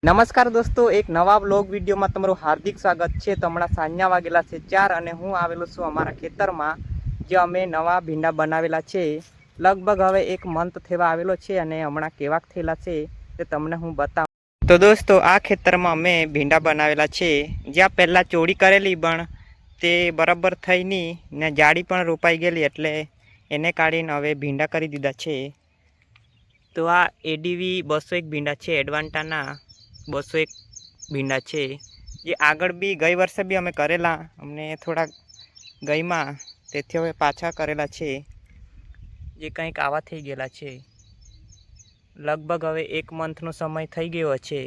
નમસ્કાર દોસ્તો, એક નવા બ્લોગ વિડીયોમાં તમારું હાર્દિક સ્વાગત છે। તો હમણાં સાંજના વાગેલા છે 4 અને હું આવેલો છું અમારા ખેતરમાં, જે અમે નવા ભીંડા બનાવેલા છે। લગભગ હવે 1 મંથ થવા આવેલો છે અને હમણાં કેવાક થયેલા છે તે તમને હું બતાવું। તો દોસ્તો, આ ખેતરમાં અમે ભીંડા બનાવેલા છે, જ્યાં પહેલાં ચોરી કરેલી પણ તે બરાબર થઈ નહીં ને જાડી પણ રોપાઈ ગયેલી, એટલે એને કાઢીને હવે ભીંડા કરી દીધા છે। તો આ એડીવી 201 ભીંડા છે, એડવાન્ટાના 201 ભીંડા છે, જે આગળ બી ગઈ વર્ષે બી અમે કરેલા, અમને થોડા ગઈમાં તેથી હવે પાછા કરેલા છે, જે કંઈક આવા થઈ ગયેલા છે। લગભગ હવે 1 મંથનો સમય થઈ ગયો છે,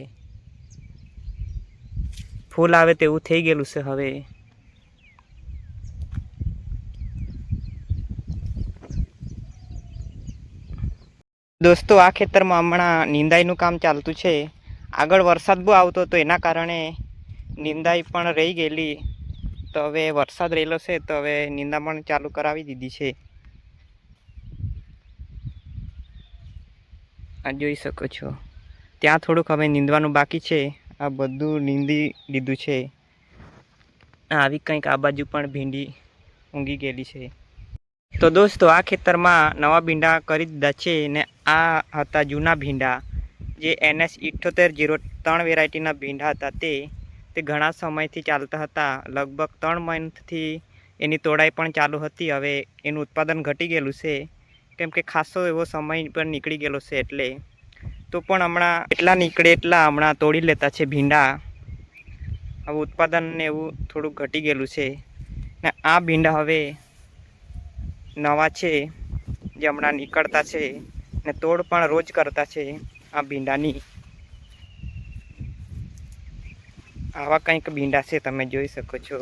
ફૂલ આવે તેવું થઈ ગયેલું છે હવે। દોસ્તો, આ ખેતરમાં હમણાં નિંદાઈનું કામ ચાલતું છે। આગળ વરસાદ બહુ આવતો હતો, એના કારણે નિંદાઈ પણ રહી ગયેલી, તો હવે વરસાદ રહેલો છે તો હવે નિંદા પણ ચાલુ કરાવી દીધી છે। આ જોઈ શકો છો, ત્યાં થોડુંક હવે નીંદવાનું બાકી છે, આ બધું નીંદી લીધું છે। આવી કંઈક આ બાજુ પણ ભીંડી ઊંઘી ગયેલી છે। તો દોસ્તો, આ ખેતરમાં નવા ભીંડા કરી દીધા છે ને આ હતા જૂના ભીંડા, જે NS 7803 વેરાયટીના ભીંડા હતા। તે ઘણા સમયથી ચાલતા હતા, લગભગ 3 મંથથી એની તોડાઈ પણ ચાલુ હતી। હવે એનું ઉત્પાદન ઘટી ગયેલું છે, કેમ કે ખાસો એવો સમય પણ નીકળી ગયેલો છે, એટલે તો પણ હમણાં એટલા નીકળે એટલા હમણાં તોડી લેતા છે ભીંડા। હવે ઉત્પાદન ને એવું થોડુંક ઘટી ગયેલું છે ને આ ભીંડા હવે નવા છે, જે હમણાં નીકળતા છે ને તોડ પણ રોજ કરતા છે આ ભીંડાની। આવા કંઈક ભીંડા છે, તમે જોઈ શકો છો।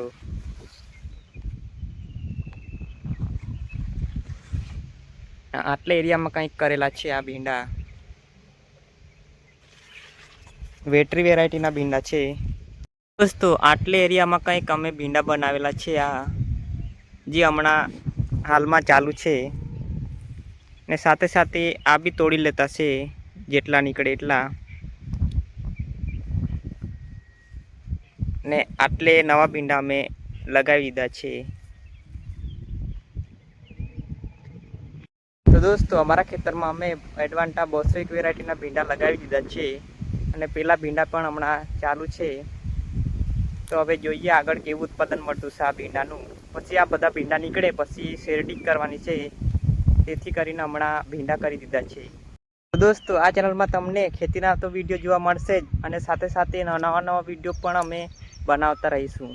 આટલા એરિયામાં કંઈક કરેલા છે આ ભીંડા, વેટરી વેરાયટીના ભીંડા છે। દોસ્તો, આટલા એરિયામાં કંઈક અમે ભીંડા બનાવેલા છે, આ જે હમણાં હાલમાં ચાલુ છે ને સાથે સાથે આ બી તોડી લેતા છે, જેટલા નીકળે એટલા। ને આટલે નવા ભીંડા અમે લગાવી દીધા છે। તો દોસ્તો, અમારા ખેતરમાં અમે એડવાન્ટા 201 વેરાયટીના ભીંડા લગાવી દીધા છે અને પેલા ભીંડા પણ હમણાં ચાલુ છે। તો હવે જોઈએ આગળ કેવું ઉત્પાદન મળતું છે આ ભીંડાનું। પછી આ બધા ભીંડા નીકળે પછી શેરડી કરવાની છે, તેથી કરીને હમણાં ભીંડા કરી દીધા છે। તો દોસ્તો, આ ચેનલમાં તમને ખેતીના તો વિડીયો જોવા મળશે જ, અને સાથે સાથે નવા વિડીયો પણ અમે બનાવતા રહીશું।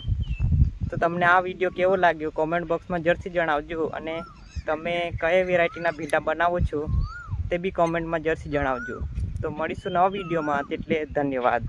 તો તમને આ વિડીયો કેવો લાગ્યો કોમેન્ટ બોક્સમાં જરૂરથી જણાવજો, અને તમે કઈ વેરાયટીના ભીંડા બનાવો છો તે બી કોમેન્ટમાં જરૂરથી જણાવજો। તો મળીશું નવા વિડીયોમાં, એટલે ધન્યવાદ।